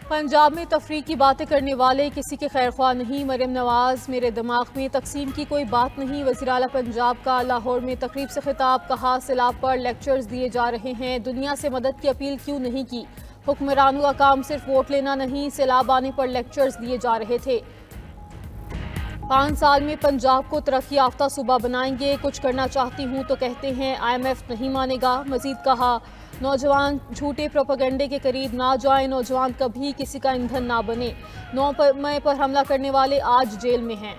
پنجاب میں تفریح کی باتیں کرنے والے کسی کے خیر خواہ نہیں، مریم نواز۔ میرے دماغ میں تقسیم کی کوئی بات نہیں۔ وزیر اعلیٰ پنجاب کا لاہور میں تقریب سے خطاب، کہا سیلاب پر لیکچرز دیے جا رہے ہیں، دنیا سے مدد کی اپیل کیوں نہیں کی؟ حکمرانوں کا کام صرف ووٹ لینا نہیں، سیلاب آنے پر لیکچرز دیے جا رہے تھے۔ 5 سال میں پنجاب کو ترقی یافتہ صوبہ بنائیں گے، کچھ کرنا چاہتی ہوں تو کہتے ہیں IMF نہیں مانے گا۔ مزید کہا نوجوان جھوٹے پروپیگنڈے کے قریب نہ جائیں، نوجوان کبھی کسی کا ایندھن نہ بنے۔ 9 مئی پر حملہ کرنے والے آج جیل میں ہیں۔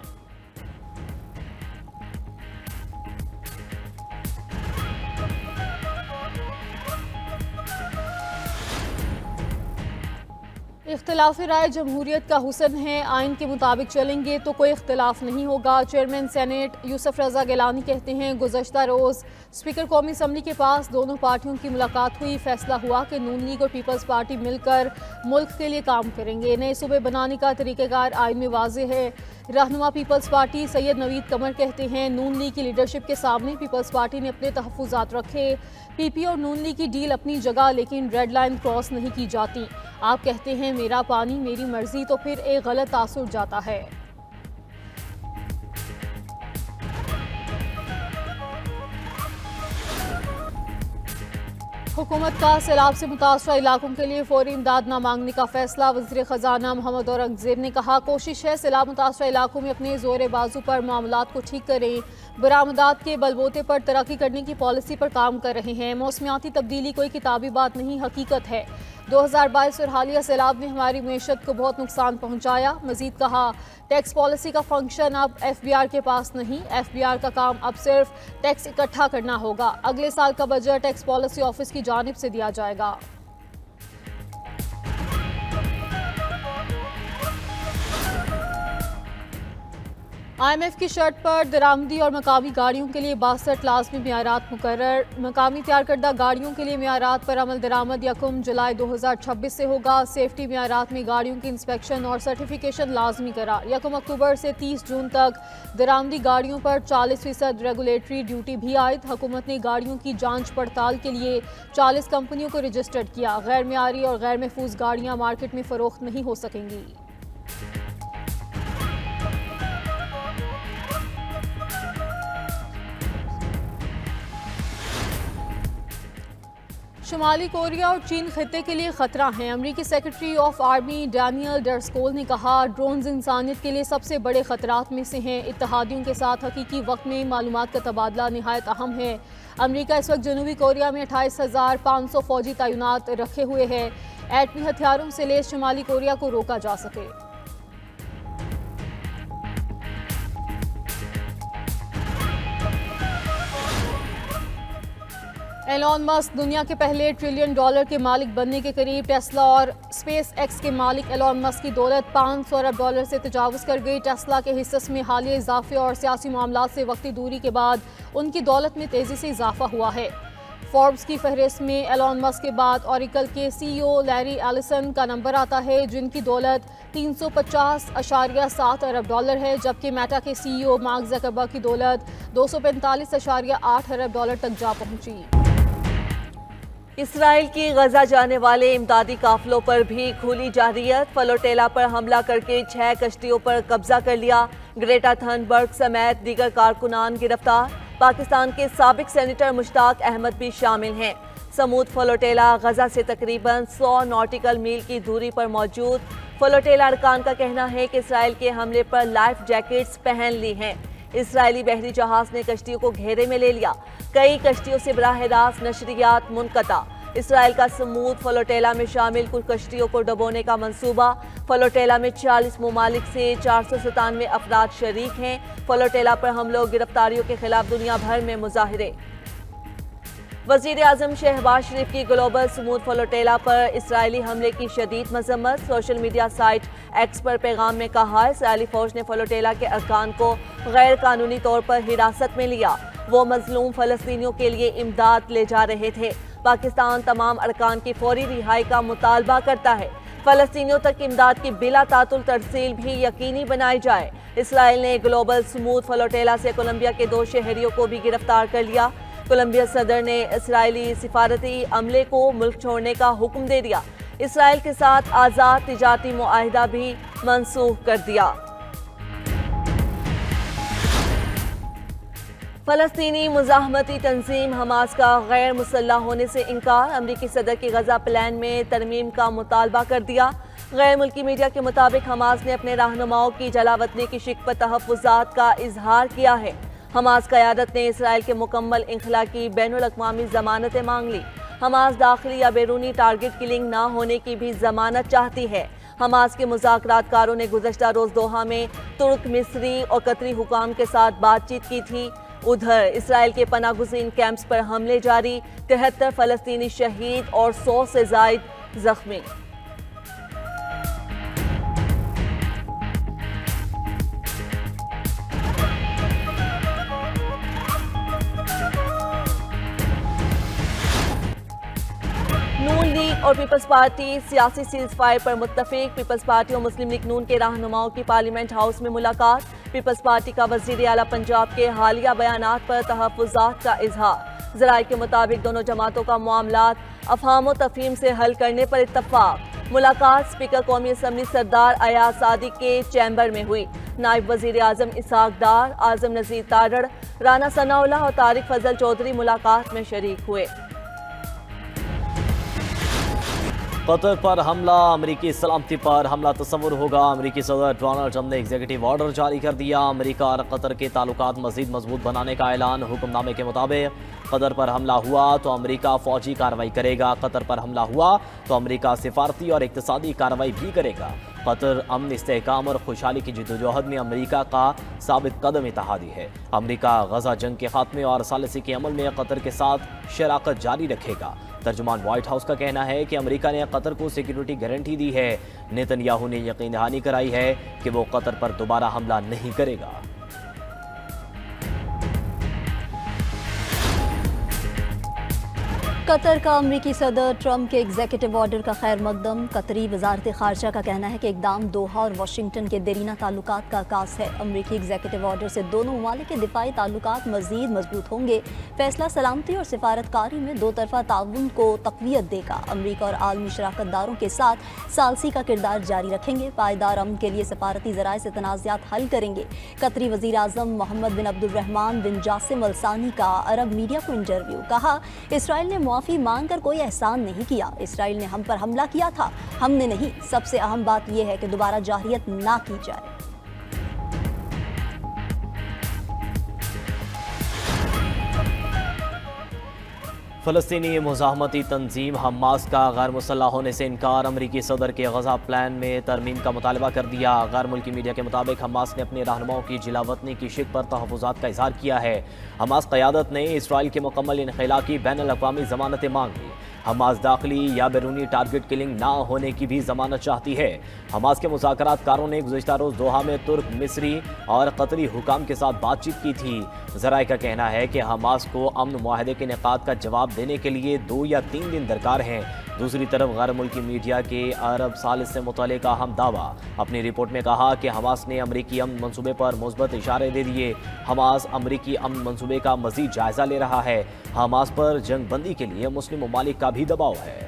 اختلاف رائے جمہوریت کا حسن ہے، آئین کے مطابق چلیں گے تو کوئی اختلاف نہیں ہوگا۔ چیئرمین سینیٹ یوسف رضا گیلانی کہتے ہیں گزشتہ روز اسپیکر قومی اسمبلی کے پاس دونوں پارٹیوں کی ملاقات ہوئی، فیصلہ ہوا کہ نون لیگ اور پیپلز پارٹی مل کر ملک کے لیے کام کریں گے۔ نئے صوبے بنانے کا طریقہ کار آئین میں واضح ہے۔ رہنما پیپلز پارٹی سید نوید قمر کہتے ہیں نون لیگ کی لیڈرشپ کے سامنے پیپلز پارٹی نے اپنے تحفظات رکھے، پی پی اور نون لیگ کی ڈیل اپنی جگہ، لیکن ریڈ لائن کراس نہیں کی جاتی۔ آپ کہتے ہیں میرا پانی میری مرضی تو پھر ایک غلط تاثر جاتا ہے۔ حکومت کا سیلاب سے متاثرہ علاقوں کے لیے فوری امداد نہ مانگنے کا فیصلہ، وزیر خزانہ محمد اورنگزیب نے کہا کوشش ہے سیلاب متاثرہ علاقوں میں اپنے زور بازو پر معاملات کو ٹھیک کریں، برآمدات کے بلبوتے پر ترقی کرنے کی پالیسی پر کام کر رہے ہیں۔ موسمیاتی تبدیلی کوئی کتابی بات نہیں، حقیقت ہے۔ 2022 اور حالیہ سیلاب نے ہماری معیشت کو بہت نقصان پہنچایا۔ مزید کہا ٹیکس پالیسی کا فنکشن اب FBR کے پاس نہیں، FBR کا کام اب صرف ٹیکس اکٹھا کرنا ہوگا۔ اگلے سال کا بجٹ ٹیکس پالیسی آفس کی جانب سے دیا جائے گا۔ IMF کی شرط پر درآمدی اور مقامی گاڑیوں کے لیے 62 لازمی معیارات مقرر، مقامی تیار کردہ گاڑیوں کے لیے معیارات پر عمل درآمد 1 جولائی 2026 سے ہوگا۔ سیفٹی معیارات میں گاڑیوں کی انسپیکشن اور سرٹیفیکیشن لازمی قرار۔ 1 اکتوبر سے 30 جون تک درآمدی گاڑیوں پر 40% ریگولیٹری ڈیوٹی بھی عائد۔ حکومت نے گاڑیوں کی جانچ پڑتال کے لیے 40 کمپنیوں کو رجسٹرڈ کیا۔ غیر معیاری اور غیر محفوظ گاڑیاں مارکیٹ میں فروخت نہیں ہو سکیں گی۔ شمالی کوریا اور چین خطے کے لیے خطرہ ہیں۔ امریکی سیکرٹری آف آرمی ڈینیل ڈرسکول نے کہا ڈرونز انسانیت کے لیے سب سے بڑے خطرات میں سے ہیں، اتحادیوں کے ساتھ حقیقی وقت میں معلومات کا تبادلہ نہایت اہم ہے۔ امریکہ اس وقت جنوبی کوریا میں 28,500 فوجی تعینات رکھے ہوئے ہے، ایٹمی ہتھیاروں سے لیس شمالی کوریا کو روکا جا سکے۔ ایلون مسک دنیا کے پہلے $1 ٹریلین کے مالک بننے کے قریب۔ ٹیسلا اور اسپیس ایکس کے مالک ایلون مسک کی دولت $500 ارب سے تجاوز کر گئی۔ ٹیسلا کے حصص میں حالیہ اضافے اور سیاسی معاملات سے وقتی دوری کے بعد ان کی دولت میں تیزی سے اضافہ ہوا ہے۔ فوربس کی فہرست میں ایلون مسک کے بعد اوریکل کے CEO لیری ایلسن کا نمبر آتا ہے، جن کی دولت $350.7 ارب ہے، جبکہ میٹا کے CEO مارک زکربرگ کی دولت $245.8 ارب تک جا پہنچی۔ اسرائیل کی غزہ جانے والے امدادی قافلوں پر بھی کھلی جارحیت، فلوٹیلا پر حملہ کر کے 6 کشتیوں پر قبضہ کر لیا۔ گریٹا تھنبرگ سمیت دیگر کارکنان گرفتار۔ پاکستان کے سابق سینیٹر مشتاق احمد بھی شامل ہیں۔ سمود فلوٹیلا غزہ سے تقریباً 100 ناٹیکل میل کی دوری پر موجود۔ فلوٹیلا ارکان کا کہنا ہے کہ اسرائیل کے حملے پر لائف جیکٹس پہن لی ہیں۔ اسرائیلی بحری جہاز نے کشتیوں کو گھیرے میں لے لیا، کئی کشتیوں سے براہ راست نشریات منقطع۔ اسرائیل کا سمود فلوٹیلا میں شامل کچھ کشتیوں کو ڈبونے کا منصوبہ۔ فلوٹیلا میں 40 ممالک سے 497 افراد شریک ہیں۔ فلوٹیلا پر حملوں اور گرفتاریوں کے خلاف دنیا بھر میں مظاہرے۔ وزیر اعظم شہباز شریف کی گلوبل سمود فلوٹیلا پر اسرائیلی حملے کی شدید مذمت۔ سوشل میڈیا سائٹ ایکس پر پیغام میں کہا اسرائیلی فوج نے فلوٹیلا کے ارکان کو غیر قانونی طور پر حراست میں لیا، وہ مظلوم فلسطینیوں کے لیے امداد لے جا رہے تھے۔ پاکستان تمام ارکان کی فوری رہائی کا مطالبہ کرتا ہے، فلسطینیوں تک امداد کی بلا تعطل ترسیل بھی یقینی بنائی جائے۔ اسرائیل نے گلوبل سمود فلوٹیلا سے کولمبیا کے 2 شہریوں کو بھی گرفتار کر لیا۔ کولمبیا صدر نے اسرائیلی سفارتی عملے کو ملک چھوڑنے کا حکم دے دیا۔ اسرائیل کے ساتھ آزاد تجارتی معاہدہ بھی منسوخ کر دیا۔ فلسطینی مزاحمتی تنظیم حماس کا غیر مسلح ہونے سے انکار، امریکی صدر کی غزہ پلان میں ترمیم کا مطالبہ کر دیا۔ غیر ملکی میڈیا کے مطابق حماس نے اپنے رہنماؤں کی جلاوطنی کی شق پر تحفظات کا اظہار کیا ہے۔ حماس قیادت نے اسرائیل کے مکمل انخلا کی بین الاقوامی ضمانتیں مانگ لی۔ حماس داخلی یا بیرونی ٹارگٹ کلنگ نہ ہونے کی بھی ضمانت چاہتی ہے۔ حماس کے مذاکرات کاروں نے گزشتہ روز دوحہ میں ترک، مصری اور قطری حکام کے ساتھ بات چیت کی تھی۔ ادھر اسرائیل کے پناہ گزین کیمپس پر حملے جاری، 73 فلسطینی شہید اور 100 سے زائد زخمی۔ نون لیگ اور پیپلز پارٹی سیاسی سیز فائر پر متفق، پیپلز پارٹی اور مسلم لیگ نون کے رہنماؤں کی پارلیمنٹ ہاؤس میں ملاقات، پیپلز پارٹی کا وزیر اعلیٰ پنجاب کے حالیہ بیانات پر تحفظات کا اظہار، ذرائع کے مطابق دونوں جماعتوں کا معاملات افہام و تفہیم سے حل کرنے پر اتفاق۔ ملاقات اسپیکر قومی اسمبلی سردار ایاز صادق کے چیمبر میں ہوئی، نائب وزیر اعظم اسحاق ڈار، اعظم نذیر تارڑ، رانا ثناء اللہ اور طارق فضل چودھری ملاقات میں شریک ہوئے۔ قطر پر حملہ، امریکی سلامتی پر حملہ تصور ہوگا، امریکی صدر ڈونلڈ ٹرمپ نے ایگزیکٹو آرڈر جاری کر دیا، امریکہ اور قطر کے تعلقات مزید مضبوط بنانے کا اعلان، حکم نامے کے مطابق قطر پر حملہ ہوا تو امریکہ فوجی کارروائی کرے گا، قطر پر حملہ ہوا تو امریکہ سفارتی اور اقتصادی کارروائی بھی کرے گا۔ قطر امن، استحکام اور خوشحالی کی جدوجہد میں امریکہ کا ثابت قدم اتحادی ہے۔ امریکہ غزہ جنگ کے خاتمے اور ثالثی کے عمل میں قطر کے ساتھ شراکت جاری رکھے گا۔ ترجمان وائٹ ہاؤس کا کہنا ہے کہ امریکہ نے قطر کو سیکیورٹی گارنٹی دی ہے، نیتن یاہو نے یقین دہانی کرائی ہے کہ وہ قطر پر دوبارہ حملہ نہیں کرے گا۔ قطر کا امریکی صدر ٹرمپ کے ایگزیکٹو آرڈر کا خیر مقدم، قطری وزارت خارجہ کا کہنا ہے کہ اقدام دوحہ اور واشنگٹن کے دیرینہ تعلقات کا عکاس ہے۔ امریکی ایگزیکٹو آرڈر سے دونوں ممالک کے دفاعی تعلقات مزید مضبوط ہوں گے۔ فیصلہ سلامتی اور سفارتکاری میں دو طرفہ تعاون کو تقویت دے گا۔ امریکہ اور عالمی شراکت داروں کے ساتھ ثالثی کا کردار جاری رکھیں گے، پائیدار امن کے لیے سفارتی ذرائع سے تنازعات حل کریں گے۔ قطری وزیر اعظم محمد بن عبد الرحمن بن جاسم الثانی کا عرب میڈیا کو انٹرویو، کہا اسرائیل نے معافی مانگ کر کوئی احسان نہیں کیا، اسرائیل نے ہم پر حملہ کیا تھا، ہم نے نہیں، سب سے اہم بات یہ ہے کہ دوبارہ جارحیت نہ کی جائے۔ فلسطینی مزاحمتی تنظیم حماس کا غیر مسلح ہونے سے انکار، امریکی صدر کے غزہ پلان میں ترمیم کا مطالبہ کر دیا۔ غیر ملکی میڈیا کے مطابق حماس نے اپنے رہنماؤں کی جلاوطنی کی شق پر تحفظات کا اظہار کیا ہے۔ حماس قیادت نے اسرائیل کے مکمل انخلا کی بین الاقوامی ضمانتیں مانگ لی۔ حماس داخلی یا بیرونی ٹارگٹ کلنگ نہ ہونے کی بھی ضمانت چاہتی ہے۔ حماس کے مذاکرات کاروں نے گزشتہ روز دوحہ میں ترک، مصری اور قطری حکام کے ساتھ بات چیت کی تھی۔ ذرائع کا کہنا ہے کہ حماس کو امن معاہدے کے انعقاد کا جواب دینے کے لیے 2 یا 3 دن درکار ہیں۔ دوسری طرف غیر ملکی میڈیا کے عرب ثالث سے متعلق اہم دعویٰ اپنی رپورٹ میں کہا کہ حماس نے امریکی امن منصوبے پر مثبت اشارے دے دیے۔ حماس امریکی امن منصوبے کا مزید جائزہ لے رہا ہے۔ حماس پر جنگ بندی کے لیے مسلم ممالک کا بھی دباؤ ہے۔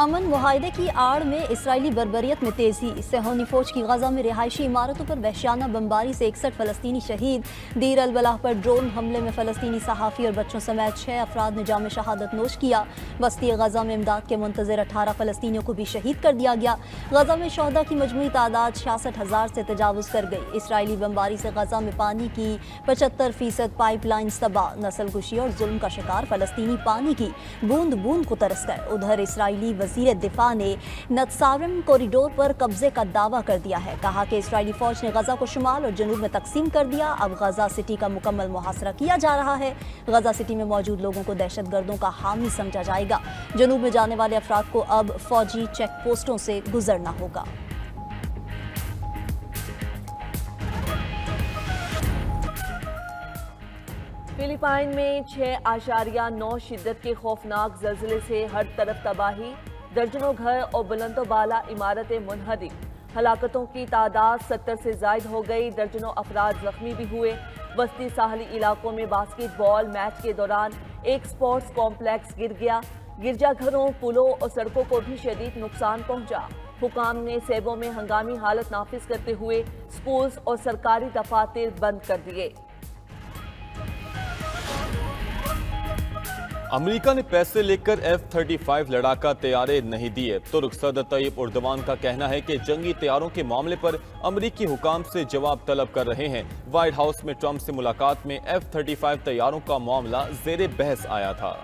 امن معاہدے کی آڑ میں اسرائیلی بربریت میں تیزی، صہیونی فوج کی غزہ میں رہائشی عمارتوں پر وحشیانہ بمباری سے 61 فلسطینی شہید، دیر البلح پر ڈرون حملے میں فلسطینی صحافی اور بچوں سمیت 6 افراد نے جام شہادت نوش کیا۔ وسطی غزہ میں امداد کے منتظر 18 فلسطینیوں کو بھی شہید کر دیا گیا۔ غزہ میں شہداء کی مجموعی تعداد 66,000 سے تجاوز کر گئی۔ اسرائیلی بمباری سے غزہ میں پانی کی 75% پائپ لائنز تباہ، نسل کشی اور ظلم کا شکار فلسطینی پانی کی بوند بوند کو ترس گئے۔ ادھر اسرائیلی وزیر دفاع نے نتسارم کوریڈور پر قبضے کا دعویٰ کر دیا ہے، کہا کہ اسرائیلی فوج نے غزہ کو شمال اور جنوب میں تقسیم کر دیا، اب غزہ سٹی کا مکمل محاصرہ کیا جا رہا ہے۔ غزہ سٹی میں موجود لوگوں کو دہشت گردوں کا حامی سمجھا جائے گا۔ جنوب میں جانے والے افراد کو اب فوجی چیک پوسٹوں سے گزرنا ہوگا۔ فلپائن میں 6.9 شدت کے خوفناک زلزلے سے ہر طرف تباہی، درجنوں گھر اور بلند و بالا عمارتیں منہدم۔ ہلاکتوں کی تعداد 70 سے زائد ہو گئی، درجنوں افراد زخمی بھی ہوئے۔ وسطی ساحلی علاقوں میں باسکٹ بال میچ کے دوران ایک سپورٹس کمپلیکس گر گیا۔ گرجا گھروں، پلوں اور سڑکوں کو بھی شدید نقصان پہنچا۔ حکام نے سیبوں میں ہنگامی حالت نافذ کرتے ہوئے سکولز اور سرکاری دفاتر بند کر دیے۔ امریکہ نے پیسے لے کر F-35 لڑاکا طیارے نہیں دیے۔ ترک صدر طیب اردوان کا کہنا ہے کہ جنگی طیاروں کے معاملے پر امریکی حکام سے جواب طلب کر رہے ہیں۔ وائٹ ہاؤس میں ٹرمپ سے ملاقات میں F-35 طیاروں کا معاملہ زیر بحث آیا تھا۔